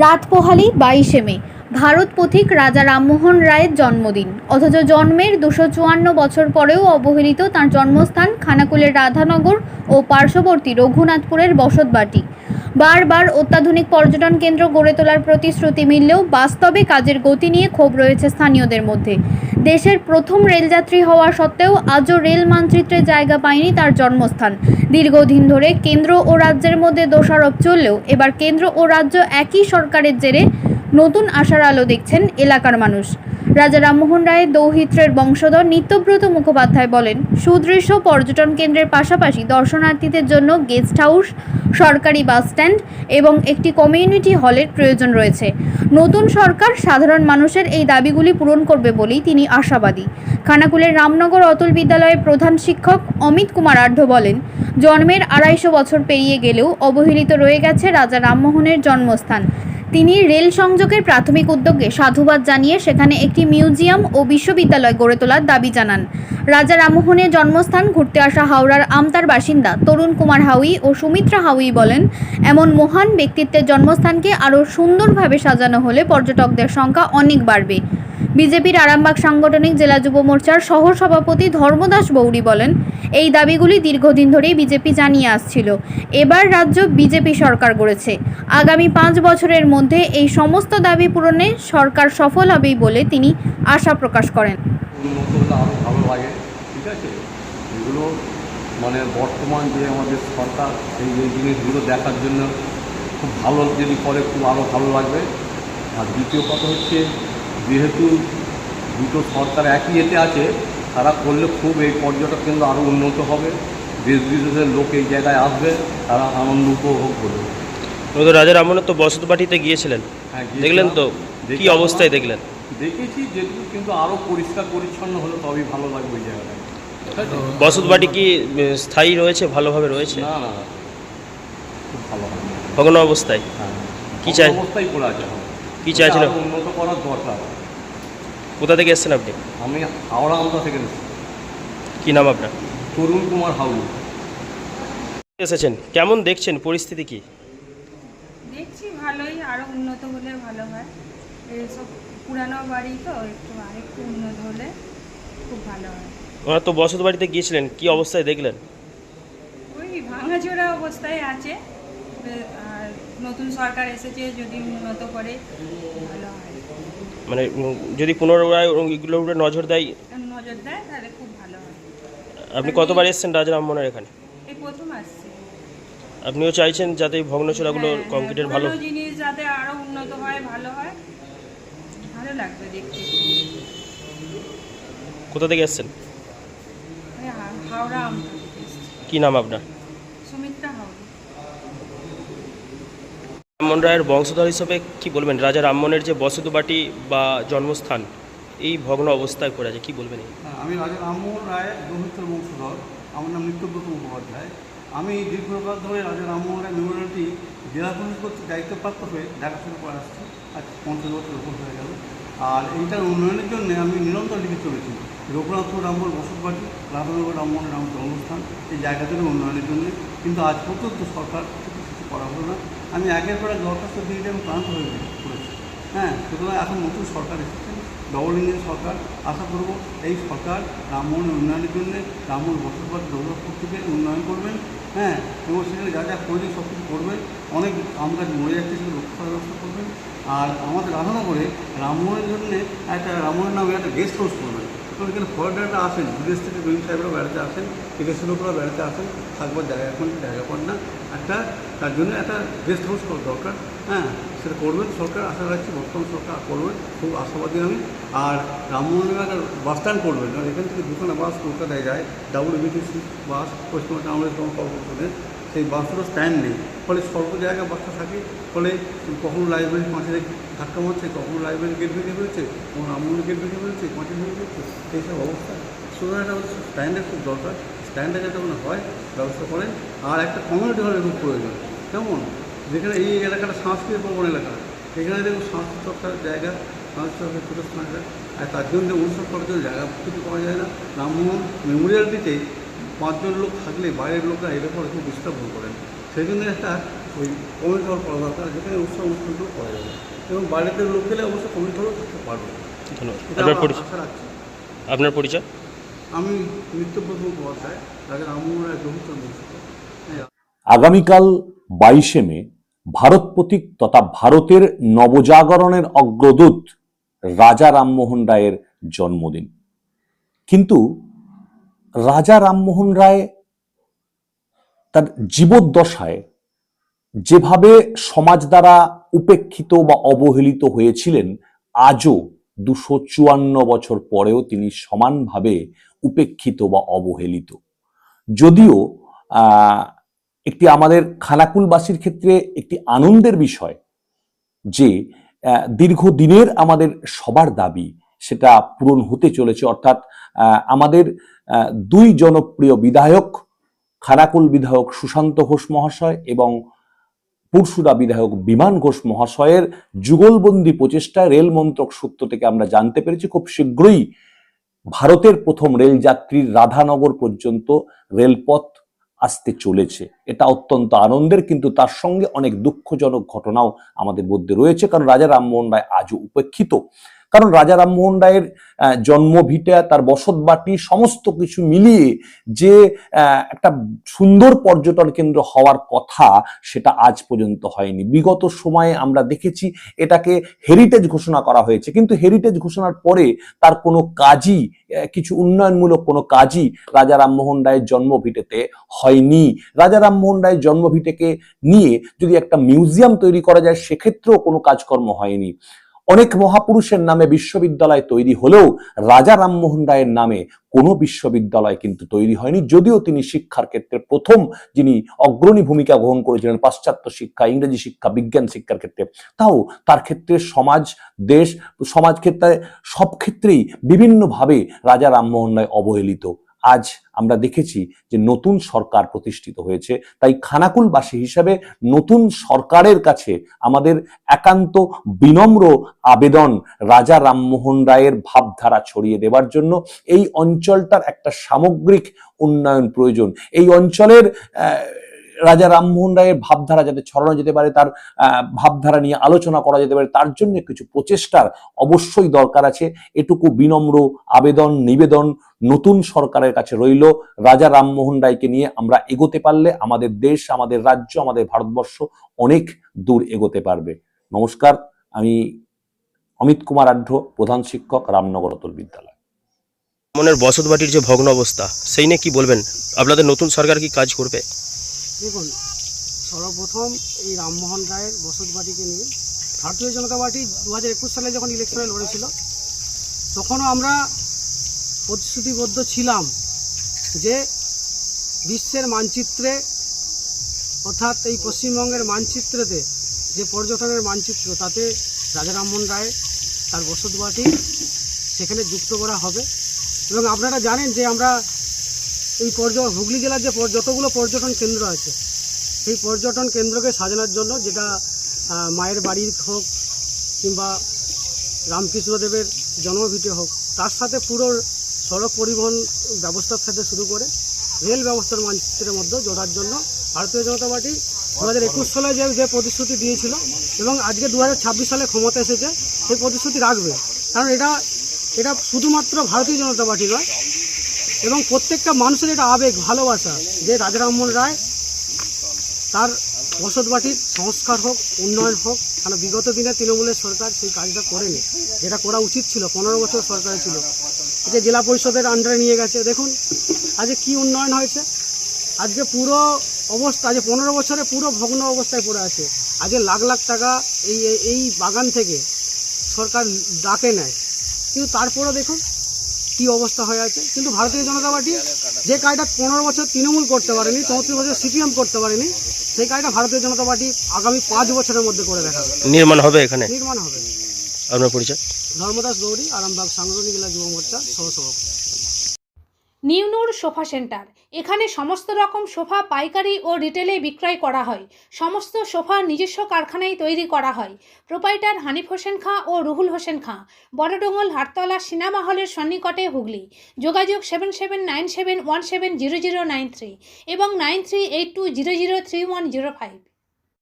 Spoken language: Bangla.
রাত পোহালি 22শে মে, ভারত পথিক রাজা রামমোহন রায়ের জন্মদিন। অথচ জন্মের 254 বছর পরেও অবহেলিত তাঁর জন্মস্থান খানাকুলের রাধানগর ও পার্শ্ববর্তী রঘুনাথপুরের বসতবাটি। বারবার অত্যাধুনিক পর্যটন কেন্দ্র গড়ে তোলার প্রতিশ্রুতি মিললেও বাস্তবে কাজের গতি নিয়ে ক্ষোভ রয়েছে স্থানীয়দের মধ্যে। দেশের প্রথম রেলযাত্রী হওয়া সত্ত্বেও আজও রেল মানচিত্রে জায়গা পায়নি তার জন্মস্থান। দীর্ঘদিন ধরে কেন্দ্র ও রাজ্যের মধ্যে দোষারোপ চললেও এবার কেন্দ্র ও রাজ্য একই সরকারের জেরে নতুন আশার আলো দেখছেন এলাকার মানুষ। রাজা রামমোহন রায়ের দৌহিত্রের বংশধর নিত্যব্রত মুখোপাধ্যায় বলেন, সুদৃশ্য পর্যটন কেন্দ্রের পাশাপাশি দর্শনার্থীদের জন্য গেস্ট হাউস, সরকারি বাস স্ট্যান্ড এবং একটি কমিউনিটি হলের প্রয়োজন রয়েছে। নতুন সরকার সাধারণ মানুষের এই দাবিগুলি পূরণ করবে বলেই তিনি আশাবাদী। খানাকুলের রামনগর অতুল বিদ্যালয়ের প্রধান শিক্ষক অমিত কুমার আঢ্য বলেন, জন্মের 250 বছর পেরিয়ে গেলেও অবহেলিত রয়ে গেছে রাজা রামমোহনের জন্মস্থান। তিনি রেল সংযোগের প্রাথমিক উদ্যোগে সাধুবাদ জানিয়ে সেখানে একটি মিউজিয়াম ও বিশ্ববিদ্যালয় গড়ে তোলার দাবি জানান। রাজা রামমোহনের জন্মস্থান ঘুরতে আসা হাওড়ার আমতার বাসিন্দা তরুণ কুমার হাউই ও সুমিত্রা হাউই বলেন, এমন মহান ব্যক্তিত্বের জন্মস্থানকে আরও সুন্দরভাবে সাজানো হলে পর্যটকদের সংখ্যা অনেক বাড়বে। বিজেপির আরামবাগ সাংগঠনিক জেলা যুব মোর্চার সহ সভাপতি ধর্মদাস বৌরি বলেন, এই দাবিগুলি দীর্ঘদিন ধরেই বিজেপি জানিয়ে আসছিল। এবার রাজ্য বিজেপি সরকার গড়েছে। আগামী 5 বছরের মধ্যে এই সমস্ত দাবি পূরণে সরকার সফল হবেই বলে তিনি আশা প্রকাশ করেন। উন্নত হলে আরও ভালো লাগে, ঠিক আছে। এগুলো মানে বর্তমান যে আমাদের সরকার এই জিনিসগুলো দেখার জন্য খুব ভালো যদি করে খুব আরও ভালো লাগবে। আর দ্বিতীয় কথা হচ্ছে, যেহেতু দুটো সরকার একই এতে আছে, তারা করলে খুব এই পর্যটক কেন্দ্র আরও উন্নত হবে। দেশ বিদেশের লোক এই জায়গায় আসবে, তারা আনন্দ উপভোগ করবে। তো রাজা রামমোহন তো বসতবাটিতে গিয়েছিলেন, হ্যাঁ, দেখলেন তো কি অবস্থায় দেখলেন? দেখেছি যেগুলো, কিন্তু আরও পরিষ্কার পরিচ্ছন্ন হলে তবেই ভালো লাগবে ওই জায়গাটায়। বসতবাটি কি স্থায়ী রয়েছে, ভালোভাবে রয়েছে? না না, খুব ভালো হবে। ভগ্ন অবস্থায়? হ্যাঁ, কি চাই, অবস্থায় পড়ে আছে, কি চাইছেন? উন্নত করার দরকার। কোথা থেকে এসেছেন আপনি? আমি হাওড়া আমতা থেকে এসেছি। কি নাম আপনার? তরুণ কুমার হাউলি। এসেছেন, কেমন দেখছেন পরিস্থিতি কি? দেখছি ভালোই, আরও উন্নত হলে ভালো হয়। এইসব পুরানো বাড়ি তো একটু আরেকটু উন্নত হলে খুব ভালো হয়। ওরা তো বসতবাড়িতে গিয়েছিলেন, কি অবস্থায় দেখলেন? ওই ভাঙাচোরা অবস্থায় আছে, আর নতুন সরকার এসেছে, যদি উন্নত করে ভালো হয়। মানে যদি পুনরায় এগুলোর উপরে নজর দেয়, নজর দেয় তাহলে খুব ভালো হয়। আপনি কতবার এসেছেন রাজা রামমোহনের এখানে? এই প্রথম আসছে। আপনিও চাইছেন যাতে এই ভগ্নচূড়াগুলো কংক্রিটের ভালো জিনিস যাতে আরও উন্নত হয়, ভালো হয়, ভালো লাগবে দেখতে। কোথা থেকে এসেছেন? হাওড়া আমতা থেকে এসেছি। কি নাম আপনার? সুমিত্রা হাওড়া। রামমোহন রায়ের বংশধর হিসেবে কি বলবেন, রাজা রামমোহনের যে বসতবাটি বা জন্মস্থান এই ভগ্ন অবস্থায় পড়ে আছে, কি বলবেন? আমি রাজা রামমোহন রায়ের দৌহিত্র বংশধর। আমার নাম নিত্যব্রত মুখোপাধ্যায়। আমি দীর্ঘকাল ধরে রাজা রামমোহন রায় মেমোরিয়ালটি জেলা পুলিশ কর্তৃক দায়িত্বপ্রাপ্ত হয়ে দেখাশোনা করে আসছি। আজ 50 বছর উপর হয়ে গেল। আর এইটার উন্নয়নের জন্য আমি নিরন্তর লিখে চলেছি। রঘুনাথপুর রামমোহন বসতবাটি, রাধানগর রামমোহনের রাম জন্মস্থান, এই জায়গাগুলো উন্নয়নের জন্য। কিন্তু আজ পর্যন্ত সরকার কিছু করা হলো না। আমি একের পর এক দরখাস্ত দিয়ে আমি ক্লান্ত হয়ে পড়েছি। হ্যাঁ, সুতরাং এখন নতুন সরকার এসেছে, ডবল ইঞ্জিন সরকার। আশা করব এই সরকার রামমোহনের উন্নয়নের জন্য রামমোহন বসতবাটি রঘুনাথপুর থেকে উন্নয়ন করবেন। হ্যাঁ, এবং সেখানে যা যা প্রয়োজন সব কিছু করবেন। অনেক আম গাছ মরে যাচ্ছে, সেগুলো রক্ষা করার ব্যবস্থা করবেন। আর আমাদের রাধানগরে রামমোহনের জন্য একটা রামমোহনের নামে একটা গেস্ট হাউস করবেন। কারণ এখানে ফরেনাররা আসেন, বিদেশ থেকে বিভিন্ন সাহেবরা বেড়াতে আসেন, বিদেশের লোকরা বেড়াতে আসেন, থাকবার জায়গা এখন জায়গা পান না। তার জন্য একটা গেস্ট হাউস করা দরকার। হ্যাঁ, সেটা করবেন সরকার, আশা রাখছি বর্তমান সরকার করবেন, খুব আশাবাদী আমি। আর রামমোহনের একটা বাস স্ট্যান্ড করবেন, কারণ এখান থেকে দুখানা বাস কলকাতায় যায়, WBTC বাস, পশ্চিমবঙ্গ টাউনের কর্পোরেশনের। সেই বাসগুলো স্ট্যান্ড নেই, ফলে স্বল্প জায়গায় বাসটা থাকে। ফলে কখনো লাইব্রেরি পাঁচিলে ধাক্কা মারছে, কখনো লাইব্রেরি গেট ভেঙে ফেলেছে, কখনো রামমোহনের গেট ভেঙে ফেলেছে, পাঁচিল ভেঙে ফেলছে, এইসব অবস্থা। সুতরাং একটা স্ট্যান্ডের খুব দরকার। স্ট্যান্ডে যাতে মনে হয় ব্যবস্থা করেন। আর একটা কমিউনিটি হলের খুব প্রয়োজন। কেমন, যেখানে এই এলাকাটা সাংস্কৃতিক প্রবণ এলাকা, এখানে দেখুন সংস্কৃত চর্চার জায়গা, সংস্কৃত চর্চার প্রতিষ্ঠান আছে। আর তার জন্য উৎসব করার জন্য জায়গা কিছু পাওয়া যায় না। রামমোহন মেমোরিয়ালটিতে 5 জন লোক থাকলে বাইরের লোকরা এর উপরে খুব ডিস্টার্ব করেন। সেই জন্য একটা ওই কমেন্ট হল করা দরকার, যেখানে উৎসব অনুষ্ঠানগুলো করা যাবে এবং বাইরেতে লোক গেলে অবশ্যই কমেন্ট হলও থাকতে পারবে। ধন্যবাদ। এটা আপনার আমরা পরিচয়? আশা রাখছি। আপনার পরিচয়? আমি নিত্যব্রত মুখোপাধ্যায়, রাজা রামমোহন রায় দহিত বংশধর। আগামীকাল 22শে মে ভারত প্রতীক তথা ভারতের নবজাগরণের অগ্রদূত রাজা রামমোহন রায়ের জন্মদিন। কিন্তু রাজা রামমোহন রায় তার জীবদ্দশায় যেভাবে সমাজ দ্বারা উপেক্ষিত বা অবহেলিত হয়েছিলেন, আজও 254 বছর পরেও তিনি সমানভাবে উপেক্ষিত বা অবহেলিত। যদিও একটি আমাদের খানাকুলবাসীর ক্ষেত্রে একটি আনন্দের বিষয় যে দীর্ঘদিনের আমাদের সবার দাবি সেটা পূরণ হতে চলেছে, অর্থাৎ আমাদের দুই জনপ্রিয় বিধায়ক, খানাকুল বিধায়ক সুশান্ত ঘোষ মহাশয় এবং পুরসুরা বিধায়ক বিমান ঘোষ মহাশয়ের যুগলবন্দি প্রচেষ্টায় রেল মন্ত্রক সূত্র থেকে আমরা জানতে পেরেছি খুব শীঘ্রই ভারতের প্রথম রেলযাত্রীর রাধানগর পর্যন্ত রেলপথ আসতে চলেছে। এটা অত্যন্ত আনন্দের, কিন্তু তার সঙ্গে অনেক দুঃখজনক ঘটনাও আমাদের মধ্যে রয়েছে, কারণ রাজা রামমোহন রায় আজও উপেক্ষিত। কারণ রাজা রামমোহন রায়ের জন্মভিটা, তার বসতবাটি, সমস্ত কিছু মিলিয়ে যে একটা সুন্দর পর্যটন কেন্দ্র হওয়ার কথা সেটা আজ পর্যন্ত হয়নি। বিগত সময়ে আমরা দেখেছি এটাকে হেরিটেজ ঘোষণা করা হয়েছে, কিন্তু হেরিটেজ ঘোষণার পরে তার কোনো কাজই, কিছু উন্নয়নমূলক কোনো কাজই রাজা রামমোহন রায়ের জন্মভিটেতে হয়নি। রাজা রামমোহন রায়ের জন্মভিটেকে নিয়ে যদি একটা মিউজিয়াম তৈরি করা যায় সেক্ষেত্রেও কোনো কাজকর্ম হয়নি। অনেক মহাপুরুষের নামে বিশ্ববিদ্যালয় তৈরি হলেও রাজা রামমোহন রায়ের নামে কোনো বিশ্ববিদ্যালয় কিন্তু তৈরি হয়নি, যদিও তিনি শিক্ষার ক্ষেত্রে প্রথম যিনি অগ্রণী ভূমিকা গ্রহণ করেছিলেন পাশ্চাত্য শিক্ষা, ইংরেজি শিক্ষা, বিজ্ঞান শিক্ষার ক্ষেত্রে। তাও তার ক্ষেত্রে সমাজ, দেশ, সমাজ ক্ষেত্রে সব ক্ষেত্রেই বিভিন্নভাবে রাজা রামমোহন রায় অবহেলিত। আজ আমরা দেখেছি যে নতুন সরকার প্রতিষ্ঠিত হয়েছে, তাই খানাকুলবাসী হিসাবে নতুন সরকারের কাছে আমাদের একান্ত বিনম্র আবেদন রাজা রামমোহন রায়ের ভাবধারা ছড়িয়ে দেবার জন্য। এই অঞ্চলটার একটা সামগ্রিক উন্নয়ন প্রয়োজন। এই অঞ্চলের রাজা রামমোহন রায়ের ভাবধারা যাতে ছড়ানো যেতে পারে, তার ভাবধারা নিয়ে আলোচনা করা যেতে পারে, তার জন্য কিছু প্রচেষ্টার অবশ্যই দরকার আছে। এটুকু বিনম্র আবেদন, নিবেদন নতুন সরকারের কাছে রইল। রাজা রামমোহন রায়কে নিয়ে আমরা এগোতে পারলে আমাদের দেশ, আমাদের রাজ্য, আমাদের ভারতবর্ষ অনেক দূর এগোতে পারবে। নমস্কার, আমি অমিত কুমার আঢ্য, প্রধান শিক্ষক, রামনগর অতুল বিদ্যালয়। মনের বসতবাটির যে ভগ্ন অবস্থা সেই নিয়ে কি বলবেন? আপনাদের নতুন সরকার কি কাজ করবে? দেখুন, সর্বপ্রথম এই রামমোহন রায়ের বসতবাটিকে নিয়ে ভারতীয় জনতা পার্টি 2021 সালে যখন ইলেকশনে লড়েছিল তখনও আমরা প্রতিশ্রুতিবদ্ধ ছিলাম যে বিশ্বের মানচিত্রে, অর্থাৎ এই পশ্চিমবঙ্গের মানচিত্রেতে যে পর্যটনের মানচিত্র, তাতে রাজা রামমোহন রায় তার বসতবাটি সেখানে যুক্ত করা হবে। এবং আপনারা জানেন যে আমরা এই হুগলি জেলার যে যতগুলো পর্যটন কেন্দ্র আছে সেই পর্যটন কেন্দ্রকে সাজানোর জন্য, যেটা মায়ের বাড়ির হোক কিংবা রামকৃষ্ণদেবের জন্মভিটে হোক, তার সাথে পুরো সড়ক পরিবহন ব্যবস্থার সাথে শুরু করে রেল ব্যবস্থার মানচিত্রের মধ্যে জোড়ার জন্য ভারতীয় জনতা পার্টি 2021 সালে যে প্রতিশ্রুতি দিয়েছিল এবং আজকে 2026 সালে ক্ষমতা এসেছে, সেই প্রতিশ্রুতি রাখবে। কারণ এটা শুধুমাত্র ভারতীয় জনতা পার্টি নয়, এবং প্রত্যেকটা মানুষের এটা আবেগ, ভালোবাসা যে রাজা রামমোহন রায় তার বসতবাটির সংস্কার হোক, উন্নয়ন হোক। কারণ বিগত দিনে তৃণমূলের সরকার সেই কাজটা করেনি, যেটা করা উচিত ছিল। 15 বছর সরকারে ছিল, যে জেলা পরিষদের আন্ডারে নিয়ে গেছে। দেখুন আজকে কি উন্নয়ন হয়েছে। আজকে পুরো অবস্থা, আজ 15 বছরে পুরো ভগ্ন অবস্থায় পড়ে আছে। আজকে লাখ লাখ টাকা এই বাগান থেকে সরকার ডাকে নেয়, কিন্তু তারপরেও দেখুন কি অবস্থা হয়ে আছে। কিন্তু ভারতীয় জনতা পার্টি যে কাজটা 15 বছর তৃণমূল করতে পারেনি, 34 বছর সিপিএম করতে পারেনি, সেই কাজটা ভারতীয় জনতা পার্টি আগামী 5 বছরের মধ্যে করে দেখাবে। নির্মাণ হবে এখানে? নির্মাণ হবে। আপনার পরিচয়? ধর্মদাস গৌরী, আরামবাগ সাংগঠনিক জেলা যুব মোর্চার সহসভাপতি। নিউনুর সোফা সেন্টার, এখানে সমস্ত রকম সোফা পাইকারি ও রিটেলে বিক্রয় করা হয়। সমস্ত সোফা নিজস্ব কারখানায় তৈরি করা হয়। প্রোপাইটার হানিফ হোসেন খাঁ ও রুহুল হোসেন খাঁ, বড়ডোঙ্গল হাটতলা সিনেমা হলের সন্নিকটে, হুগলি। যোগাযোগ 7797170093 এবং 9382003105।